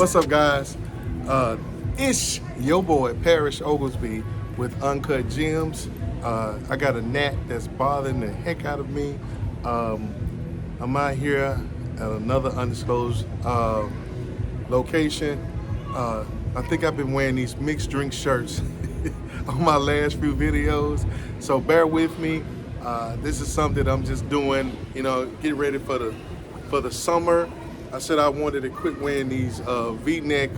What's up, guys? It's your boy Parrish Oglesby with Uncut Gems. I got a gnat that's bothering the heck out of me. I'm out here at another undisclosed location. I think I've been wearing these mixed drink shirts on my last few videos, so bear with me. This is something I'm just doing, getting ready for the summer. I said I wanted to quit wearing these V-neck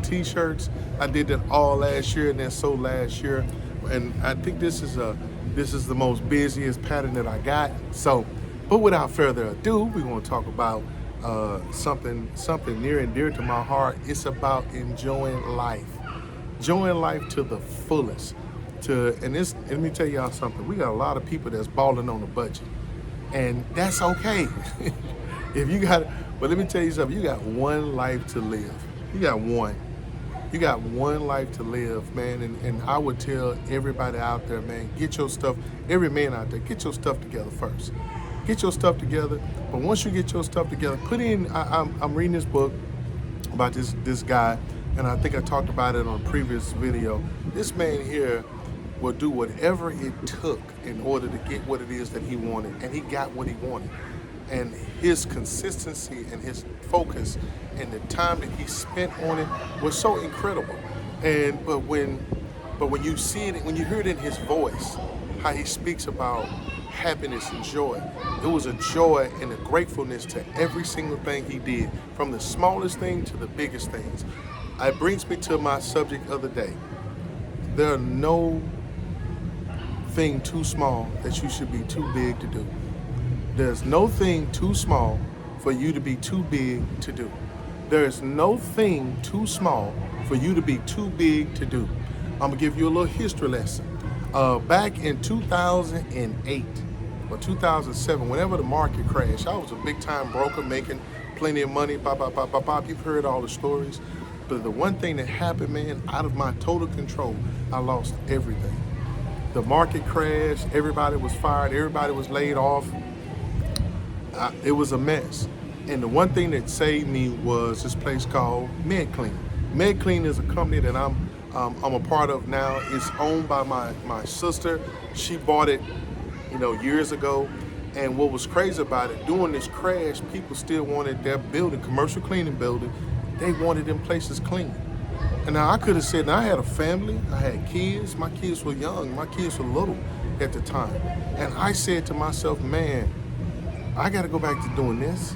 t-shirts. I did that all last year and then so last year, and I think this is the most busiest pattern that I got. So, but without further ado, we're going to talk about something near and dear to my heart. It's about enjoying life to the fullest. Let me tell y'all something. We got a lot of people that's balling on a budget, and that's okay. But let me tell you something. You got one life to live. You got one life to live, man. And I would tell everybody out there, man, get your stuff. Every man out there, get your stuff together first. Get your stuff together. But once you get your stuff together, I'm reading this book about this guy, and I think I talked about it on a previous video. This man here will do whatever it took in order to get what it is that he wanted, and he got what he wanted. And his consistency and his focus and the time that he spent on it was so incredible. But when you see it, when you hear it in his voice, how he speaks about happiness and joy, it was a joy and a gratefulness to every single thing he did, from the smallest thing to the biggest things. It brings me to my subject of the day. There are no thing too small that you should be too big to do. There's no thing too small for you to be too big to do. There is no thing too small for you to be too big to do. I'm gonna give you a little history lesson. Back in 2008 or 2007, whenever the market crashed, I was a big time broker making plenty of money, You've heard all the stories. But the one thing that happened, man, out of my total control, I lost everything. The market crashed, everybody was fired, everybody was laid off. It was a mess. And the one thing that saved me was this place called MedClean. MedClean is a company that I'm a part of now. It's owned by my sister. She bought it, years ago. And what was crazy about it, during this crash, people still wanted their building, commercial cleaning building, they wanted them places clean. And now I could have said, I had a family, I had kids, my kids were young, my kids were little at the time. And I said to myself, man, I got to go back to doing this.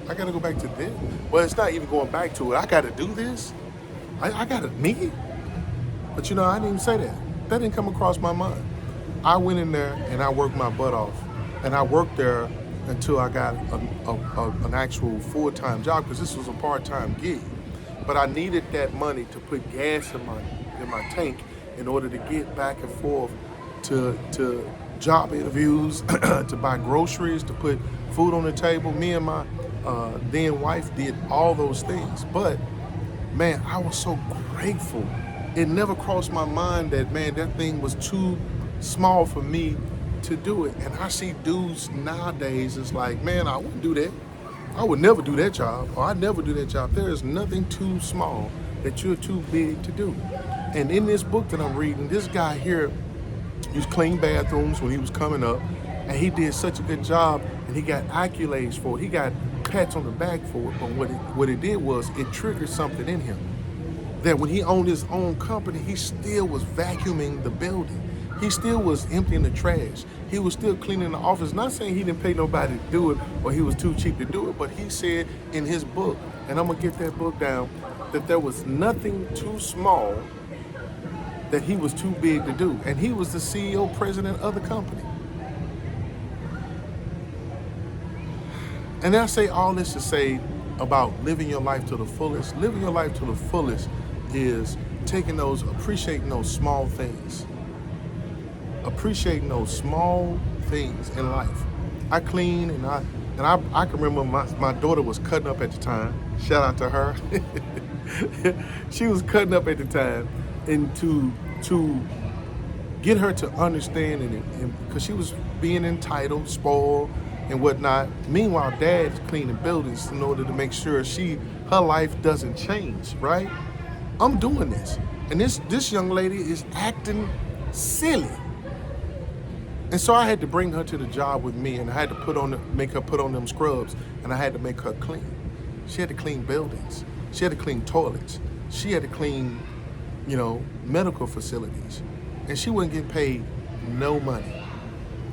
I got to go back to this. Well, it's not even going back to it. I got to do this. I got to me. But I didn't even say that. That didn't come across my mind. I went in there and I worked my butt off. And I worked there until I got an actual full-time job, because this was a part-time gig. But I needed that money to put gas in my tank in order to get back and forth to job interviews, to buy groceries, to put food on the table. Me and my then wife did all those things. But man, I was so grateful. It never crossed my mind that, man, that thing was too small for me to do it. And I see dudes nowadays, it's like, man, I wouldn't do that. I would never do that job, or I'd never do that job. There is nothing too small that you're too big to do. And in this book that I'm reading, this guy here, he was cleaning bathrooms when he was coming up, and he did such a good job, and he got accolades for it. He got pats on the back for it. But what it did was it triggered something in him, that when he owned his own company, he still was vacuuming the building. He still was emptying the trash. He was still cleaning the office. Not saying he didn't pay nobody to do it or he was too cheap to do it, but he said in his book, and I'm gonna get that book down, that there was nothing too small that he was too big to do. And he was the CEO, president of the company. And I say all this to say about living your life to the fullest. Living your life to the fullest is appreciating those small things. Appreciating those small things in life. I clean, and I can remember my daughter was cutting up at the time. Shout out to her. She was cutting up at the time, and to get her to understand, and because she was being entitled, spoiled, and whatnot. Meanwhile, dad's cleaning buildings in order to make sure her life doesn't change, right? I'm doing this. And this young lady is acting silly. And so I had to bring her to the job with me, and I had to make her put on them scrubs, and I had to make her clean. She had to clean buildings. She had to clean toilets. She had to clean, medical facilities. And she wasn't getting paid no money,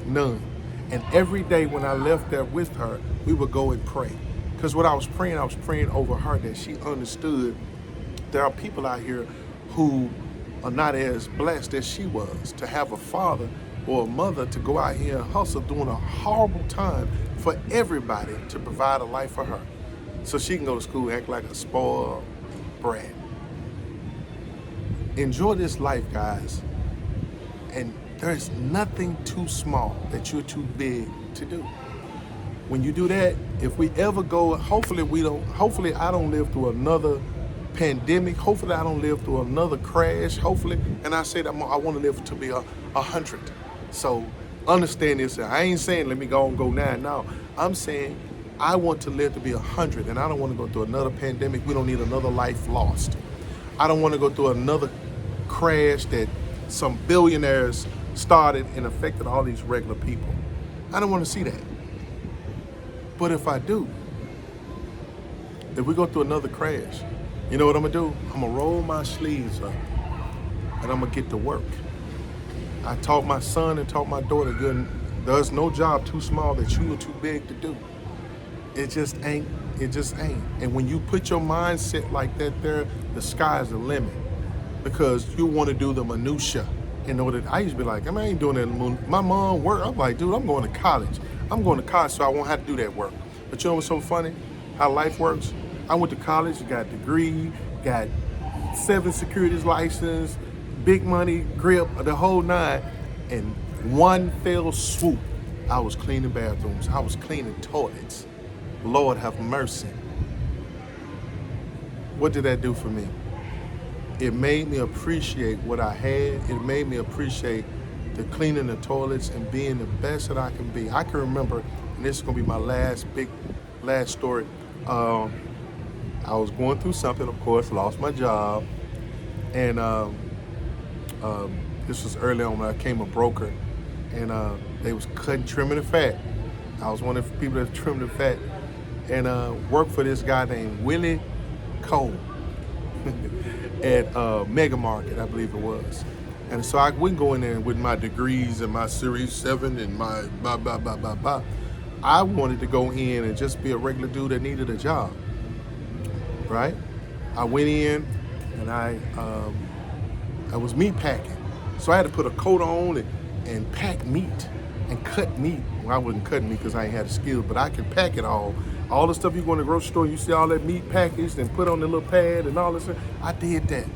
none. And every day when I left there with her, we would go and pray. Because what I was praying over her, that she understood there are people out here who are not as blessed as she was, to have a father or a mother to go out here and hustle during a horrible time for everybody to provide a life for her. So she can go to school and act like a spoiled brat. Enjoy this life, guys. And there's nothing too small that you're too big to do. When you do that, if we ever go, hopefully I don't live through another pandemic. Hopefully I don't live through another crash. Hopefully, and I said I want to live to be 100. So understand this. I ain't saying let me go and go now. No, I'm saying I want to live to be 100, and I don't want to go through another pandemic. We don't need another life lost. I don't want to go through another crash that some billionaires started and affected all these regular people. I don't want to see that. But if I do, if we go through another crash, you know what I'm gonna do? I'm gonna roll my sleeves up and I'm gonna get to work. I taught my son and taught my daughter, there's no job too small that you are too big to do. It just ain't. And when you put your mindset like that there, the sky's the limit. Because you want to do the minutia. I used to be like, I ain't doing that. My mom worked. I'm like, dude, I'm going to college. I'm going to college so I won't have to do that work. But you know what's so funny? How life works? I went to college, got a degree, got 7 securities license, big money, grip, the whole 9. And one fell swoop, I was cleaning bathrooms. I was cleaning toilets. Lord have mercy. What did that do for me? It made me appreciate what I had. It made me appreciate the cleaning the toilets and being the best that I can be. I can remember, and this is gonna be my last story. I was going through something, of course, lost my job, and this was early on when I became a broker, and they was trimming the fat. I was one of the people that trimmed the fat, and worked for this guy named Willie Cole at Mega Market, I believe it was. And so I wouldn't go in there with my degrees and my Series 7 and my blah, blah, blah, blah, blah. I wanted to go in and just be a regular dude that needed a job, right? I went in and I was meat packing. So I had to put a coat on and pack meat and cut meat. Well, I wasn't cutting meat because I ain't had the skill, but I could pack it all. All the stuff you go in the grocery store, you see all that meat packaged and put on the little pad and all this stuff. I did that.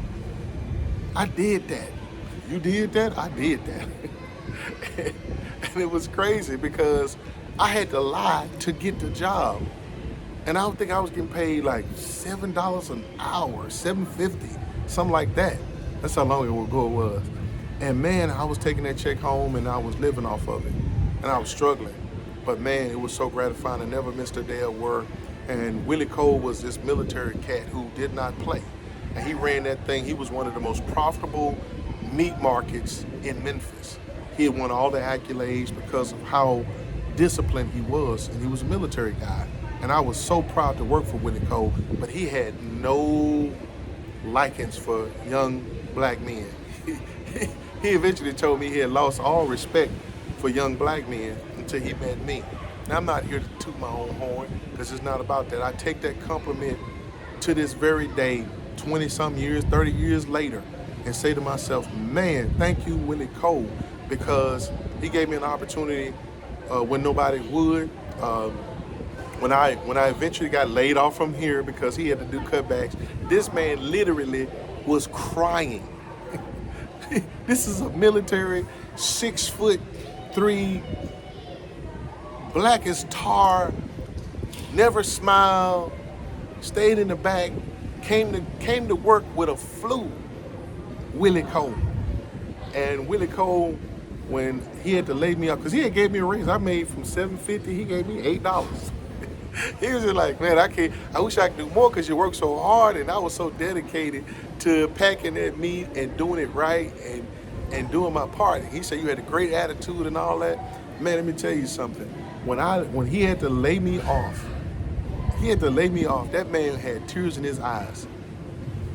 You did that? I did that. And it was crazy because I had to lie to get the job. And I don't think I was getting paid like $7 an hour, $7.50, something like that. That's how long ago it was. And man, I was taking that check home and I was living off of it. And I was struggling. But man, it was so gratifying. I never missed a day of work. And Willie Cole was this military cat who did not play. And he ran that thing. He was one of the most profitable meat markets in Memphis. He had won all the accolades because of how disciplined he was. And he was a military guy. And I was so proud to work for Willie Cole, but he had no likings for young black men. He eventually told me he had lost all respect for young black men until he met me. Now, I'm not here to toot my own horn, because it's not about that. I take that compliment to this very day, 20-some years, 30 years later, and say to myself, man, thank you, Willie Cole, because he gave me an opportunity when nobody would. When I eventually got laid off from here because he had to do cutbacks, this man literally was crying. This is a military, 6'3", black as tar, never smiled, stayed in the back, came to work with a flu, Willie Cole. And Willie Cole when he had to lay me off, because he had gave me a raise. I made from $7.50, he gave me $8. He was just like, man, I wish I could do more because you work so hard, and I was so dedicated to packing that meat and doing it right and doing my part. He said you had a great attitude and all that. Man, let me tell you something. When he had to lay me off, that man had tears in his eyes.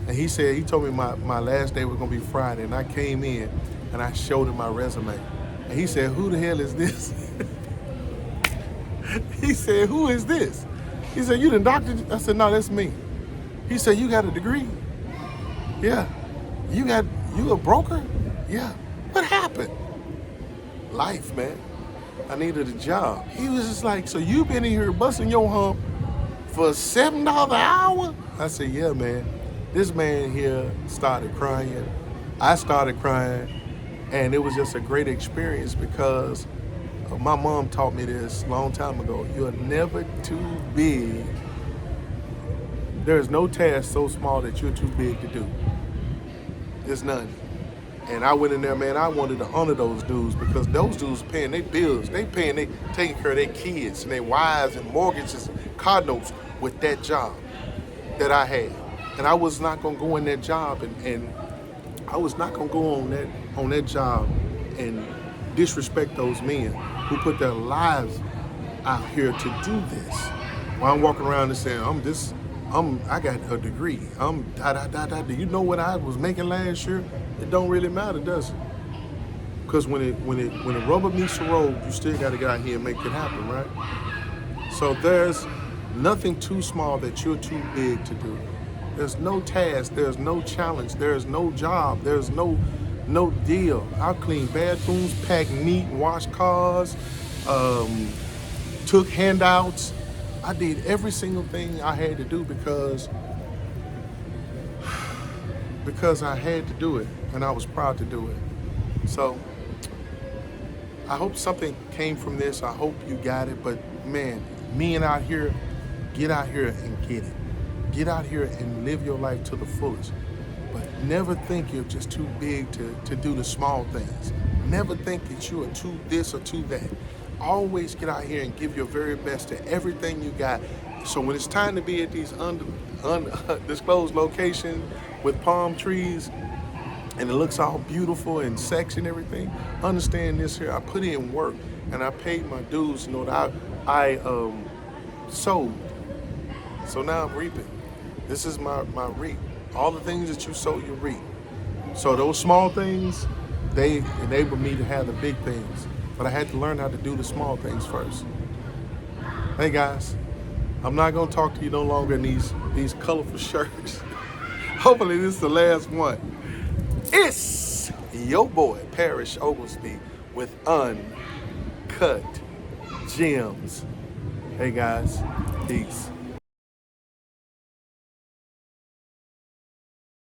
And he told me my last day was gonna be Friday, and I came in and I showed him my resume. And he said, who the hell is this? He said, who is this? He said, you the doctor? I said, no, that's me. He said, you got a degree? Yeah. You a broker? Yeah. What happened? Life, man. I needed a job. He was just like, so you been in here busting your hump for $7 an hour? I said, yeah, man. This man here started crying. I started crying. And it was just a great experience because my mom taught me this a long time ago. You're never too big. There's no task so small that you're too big to do. There's none. And I went in there, man, I wanted to honor those dudes because those dudes paying their bills. They taking care of their kids and their wives and mortgages, car notes with that job that I had. And I was not gonna go in that job and I was not gonna go on that job and disrespect those men who put their lives out here to do this. While I'm walking around and saying, I got a degree. Do you know what I was making last year? It don't really matter, does it? Because when the rubber meets the road, you still got to get out here and make it happen, right? So there's nothing too small that you're too big to do. There's no task, there's no challenge, there's no job, there's no deal. I cleaned bathrooms, packed meat, washed cars, took handouts. I did every single thing I had to do because I had to do it and I was proud to do it. So I hope something came from this. I hope you got it. But man, men out here, get out here and get it. Get out here and live your life to the fullest. But never think you're just too big to do the small things. Never think that you are too this or too that. Always get out here and give your very best to everything you got. So when it's time to be at these undisclosed locations with palm trees and it looks all beautiful and sexy and everything, understand this here. I put in work and I paid my dues. You know that I sowed. So now I'm reaping. This is my reap. All the things that you sow, you reap. So those small things, they enable me to have the big things. But I had to learn how to do the small things first. Hey guys, I'm not gonna talk to you no longer in these colorful shirts. Hopefully this is the last one. It's your boy, Parrish Oglesby, with Uncut Gems. Hey guys, peace.